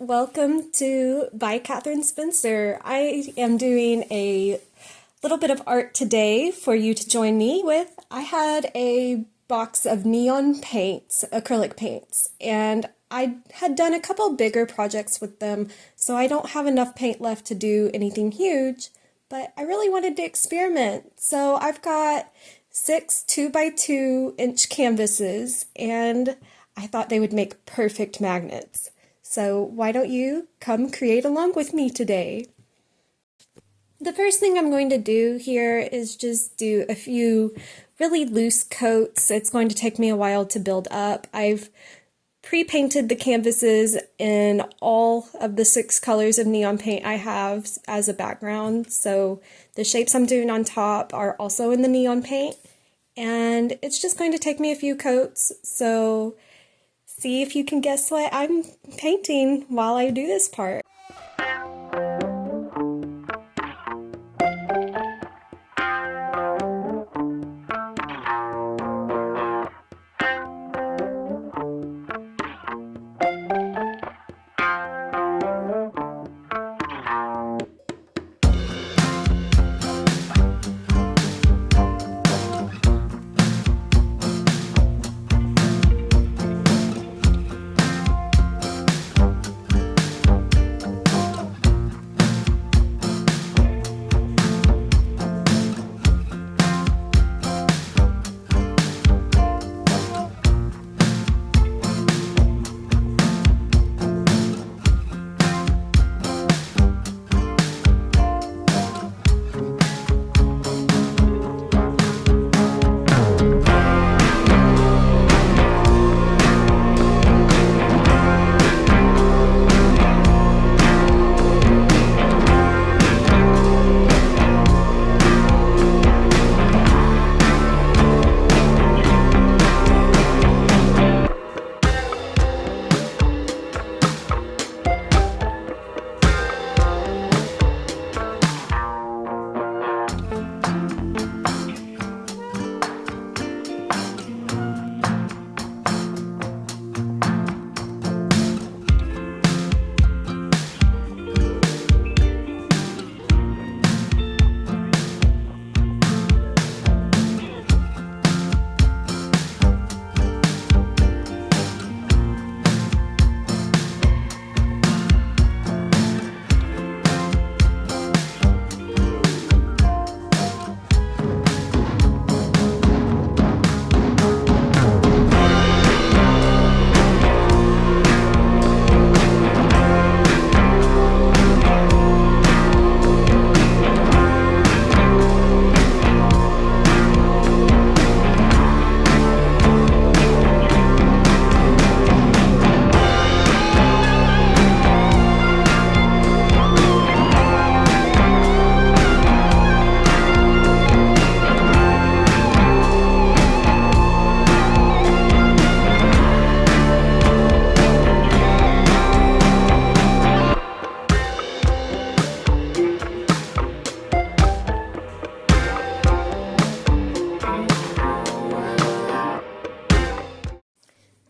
Welcome to By Katherine Spencer. I am doing a little bit of art today for you to join me with. I had a box of neon paints, acrylic paints, and I had done a couple bigger projects with them, so I don't have enough paint left to do anything huge, but I really wanted to experiment. So I've got 6 2x2-inch canvases, and I thought they would make perfect magnets. So why don't you come create along with me today? The first thing I'm going to do here is just do a few really loose coats. It's going to take me a while to build up. I've pre-painted the canvases in all of the 6 colors of neon paint I have as a background. So the shapes I'm doing on top are also in the neon paint. And it's just going to take me a few coats. So see if you can guess what I'm painting while I do this part.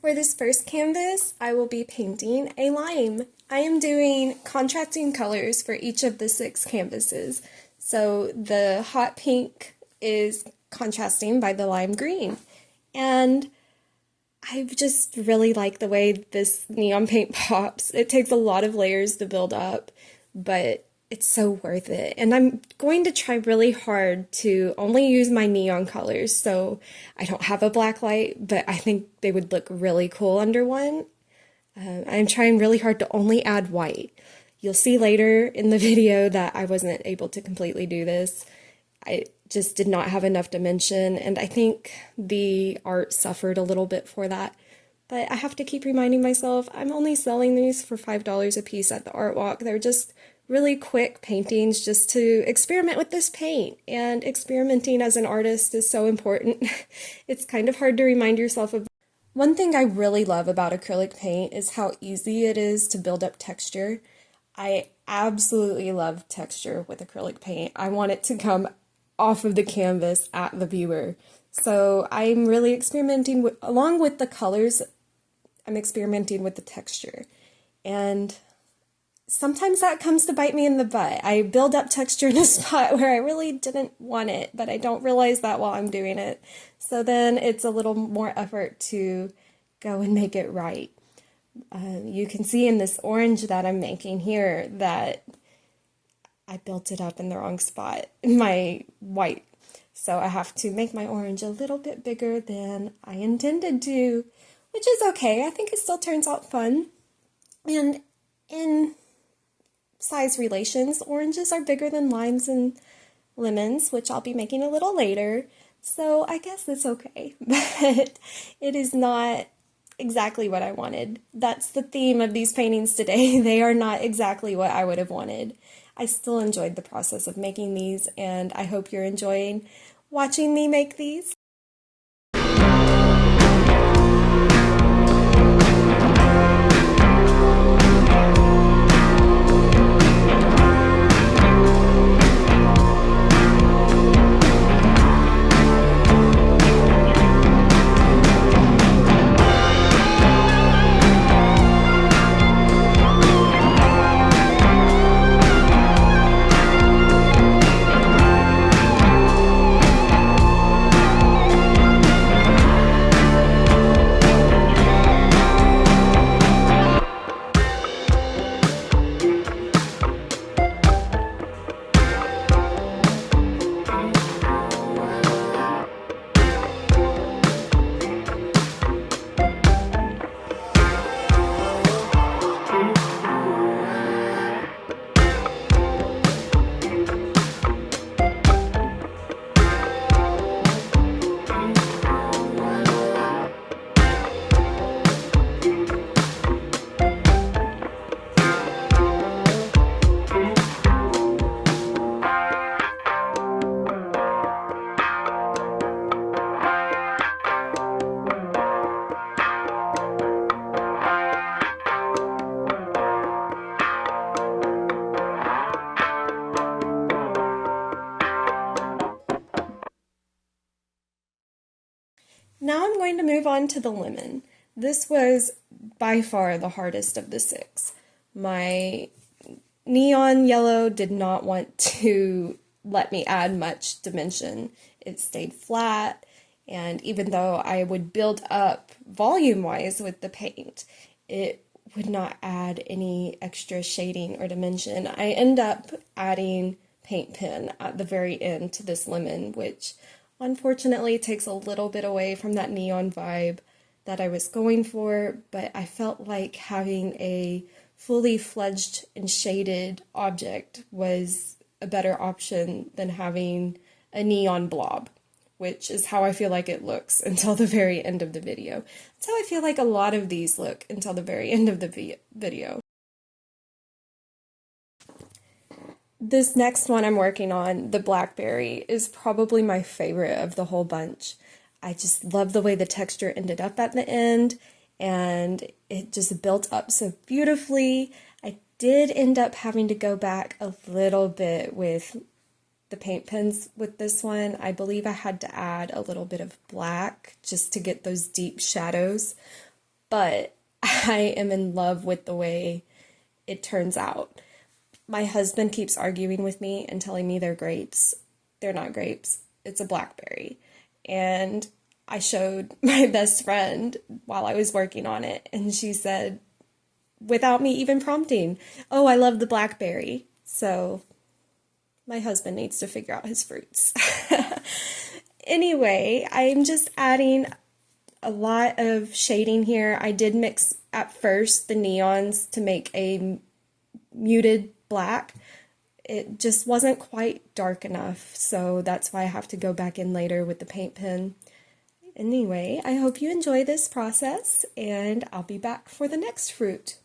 For this first canvas, I will be painting a lime. I am doing contrasting colors for each of the 6 canvases. So the hot pink is contrasting by the lime green. And I just really like the way this neon paint pops. It takes a lot of layers to build up, but it's so worth it. And I'm going to try really hard to only use my neon colors, so I don't have a black light, but I think they would look really cool under one. I'm trying really hard to only add white. You'll see later in the video that I wasn't able to completely do this. I just did not have enough dimension, and I think the art suffered a little bit for that. But I have to keep reminding myself I'm only selling these for $5 a piece at the Art Walk. They're just really quick paintings just to experiment with this paint, and experimenting as an artist is so important. It's kind of hard to remind yourself of. One thing I really love about acrylic paint is how easy it is to build up texture. I absolutely love texture with acrylic paint. I want it to come off of the canvas at the viewer. So I'm really experimenting along with the colors, I'm experimenting with the texture. And sometimes that comes to bite me in the butt. I build up texture in a spot where I really didn't want it, but I don't realize that while I'm doing it. So then it's a little more effort to go and make it right. You can see in this orange that I'm making here that I built it up in the wrong spot, in my white. So I have to make my orange a little bit bigger than I intended to, which is okay. I think it still turns out fun. And in size relations, oranges are bigger than limes and lemons, which I'll be making a little later. So I guess it's okay, but it is not exactly what I wanted. That's the theme of these paintings today. They are not exactly what I would have wanted. I still enjoyed the process of making these, and I hope you're enjoying watching me make these. Now I'm going to move on to the lemon. This was by far the hardest of the six. My neon yellow did not want to let me add much dimension. It stayed flat, and even though I would build up volume-wise with the paint, it would not add any extra shading or dimension. I end up adding paint pen at the very end to this lemon, which unfortunately takes a little bit away from that neon vibe that I was going for, but I felt like having a fully fledged and shaded object was a better option than having a neon blob, which is how I feel like it looks until the very end of the video. That's how I feel like a lot of these look until the very end of the video. This next one I'm working on, the blackberry, is probably my favorite of the whole bunch. I just love the way the texture ended up at the end, and it just built up so beautifully. I did end up having to go back a little bit with the paint pens with this one. I believe I had to add a little bit of black just to get those deep shadows, but I am in love with the way it turns out. My husband keeps arguing with me and telling me they're grapes. They're not grapes. It's a blackberry. And I showed my best friend while I was working on it, and she said, without me even prompting, "Oh, I love the blackberry." So my husband needs to figure out his fruits. Anyway, I'm just adding a lot of shading here. I did mix at first the neons to make a muted black. It just wasn't quite dark enough, so that's why I have to go back in later with the paint pen. Anyway, I hope you enjoy this process, and I'll be back for the next fruit.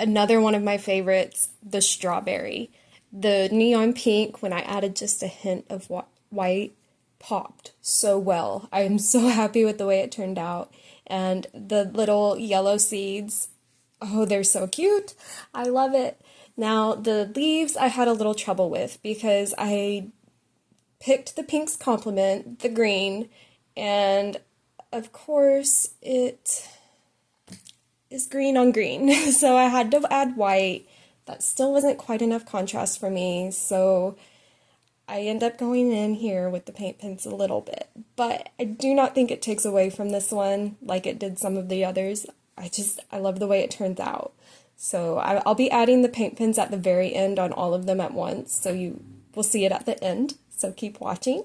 another one of my favorites, the strawberry. The neon pink, when I added just a hint of white, popped so well. I'm so happy with the way it turned out. And the little yellow seeds, oh, they're so cute. I love it. Now, the leaves I had a little trouble with because I picked the pink's complement, the green, and of course it is green on green. So I had to add white. That still wasn't quite enough contrast for me, so I end up going in here with the paint pens a little bit. But I do not think it takes away from this one like it did some of the others. I love the way it turns out. So I'll be adding the paint pens at the very end on all of them at once, so you will see it at the end. So keep watching.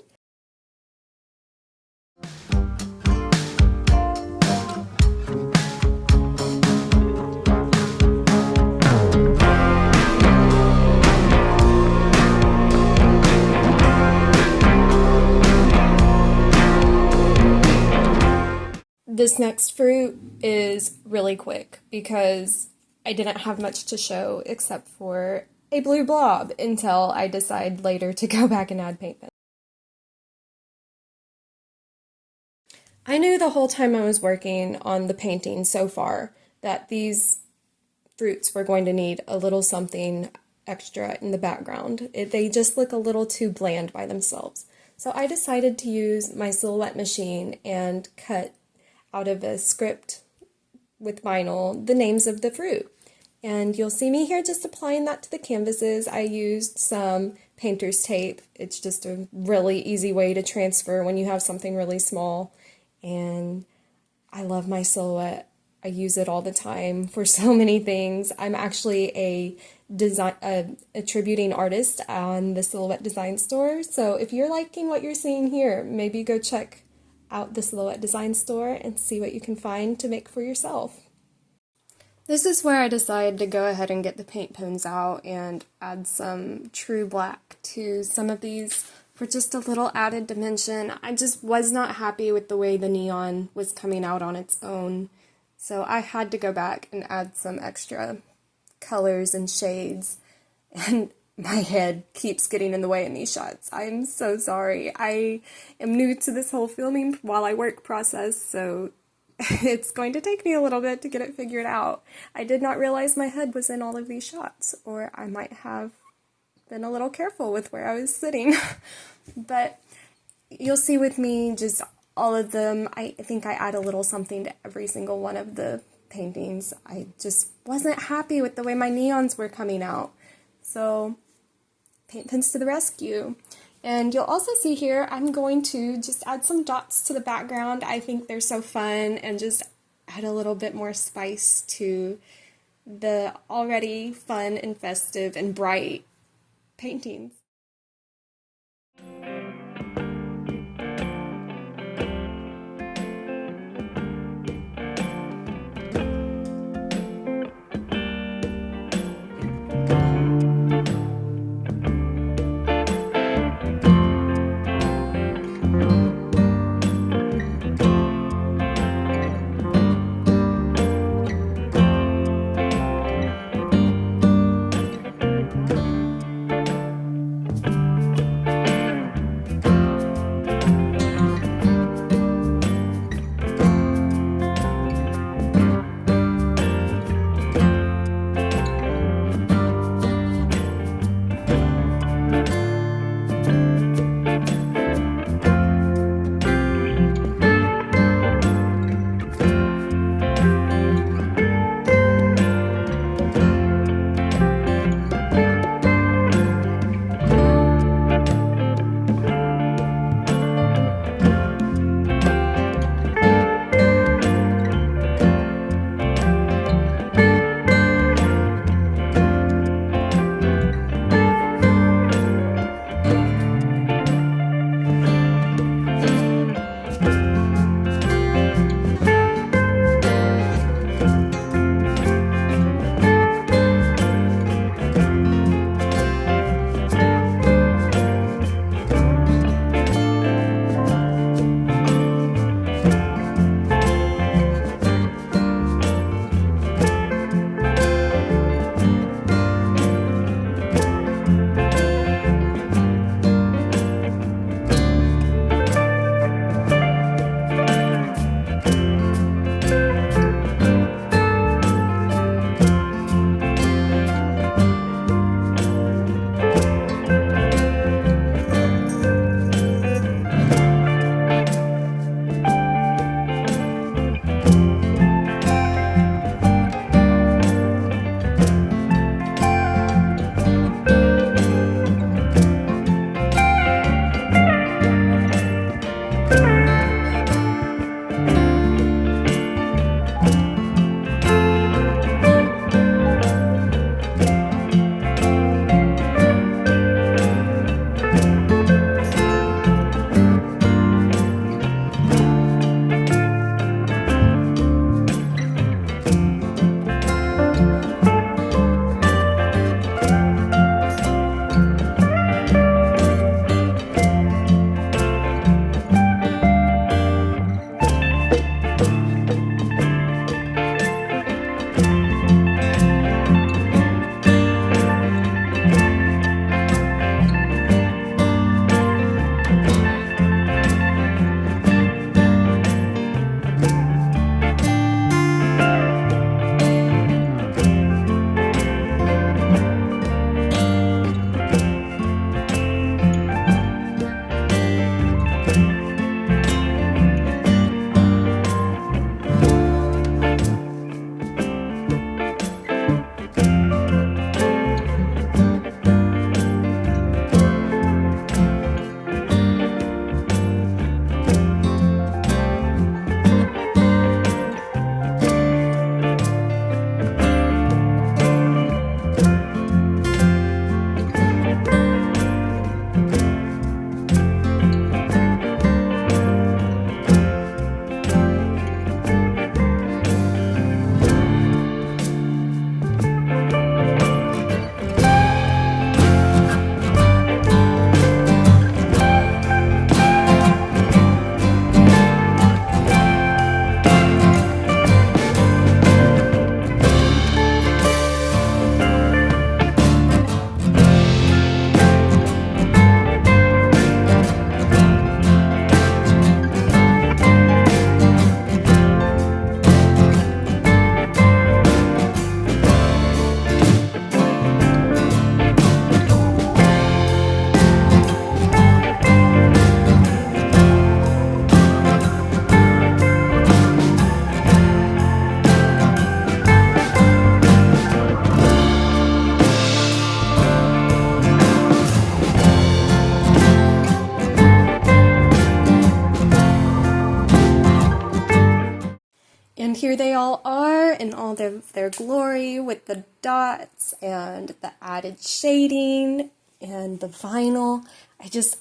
This next fruit is really quick because I didn't have much to show except for a blue blob until I decide later to go back and add paint pens. I knew the whole time I was working on the painting so far that these fruits were going to need a little something extra in the background. They just look a little too bland by themselves. So I decided to use my Silhouette machine and cut out of a script with vinyl the names of the fruit. And you'll see me here just applying that to the canvases. I used some painter's tape. It's just a really easy way to transfer when you have something really small. And I love my Silhouette. I use it all the time for so many things. I'm actually a attributing artist on the Silhouette Design Store. So if you're liking what you're seeing here, maybe go check out the Silhouette Design Store and see what you can find to make for yourself. This is where I decided to go ahead and get the paint pens out and add some true black to some of these for just a little added dimension. I just was not happy with the way the neon was coming out on its own, so I had to go back and add some extra colors and shades, and my head keeps getting in the way in these shots. I'm so sorry. I am new to this whole filming while I work process, so it's going to take me a little bit to get it figured out. I did not realize my head was in all of these shots, or I might have been a little careful with where I was sitting. But you'll see with me just all of them. I think I add a little something to every single one of the paintings. I just wasn't happy with the way my neons were coming out. So paint pens to the rescue. And you'll also see here, I'm going to just add some dots to the background. I think they're so fun and just add a little bit more spice to the already fun and festive and bright paintings. here they all are in all their glory with the dots and the added shading and the vinyl.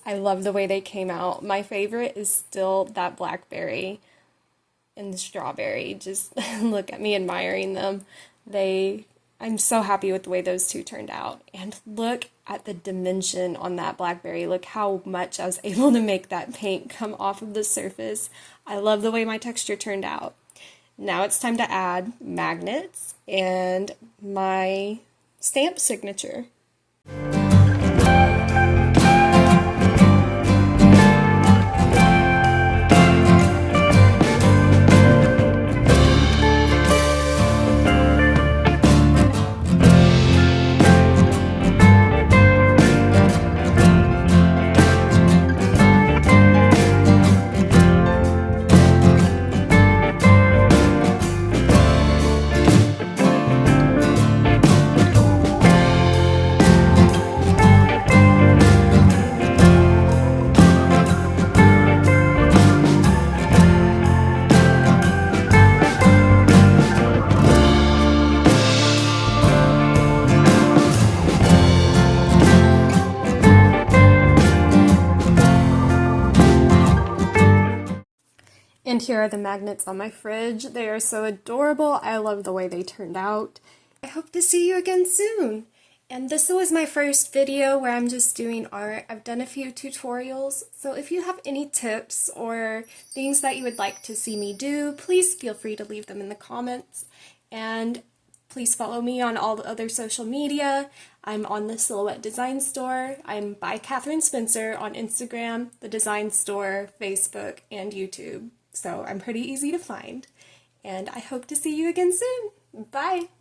I love the way they came out. My favorite is still that blackberry and the strawberry. Just look at me admiring them. I'm so happy with the way those two turned out. And look at the dimension on that blackberry. Look how much I was able to make that paint come off of the surface. I love the way my texture turned out. Now it's time to add magnets and my stamp signature. And here are the magnets on my fridge. They are so adorable. I love the way they turned out. I hope to see you again soon. And this was my first video where I'm just doing art. I've done a few tutorials, so if you have any tips or things that you would like to see me do, please feel free to leave them in the comments. And please follow me on all the other social media. I'm on the Silhouette Design Store. I'm by Catherine Spencer on Instagram, the Design Store, Facebook, and YouTube. So I'm pretty easy to find. And I hope to see you again soon. Bye!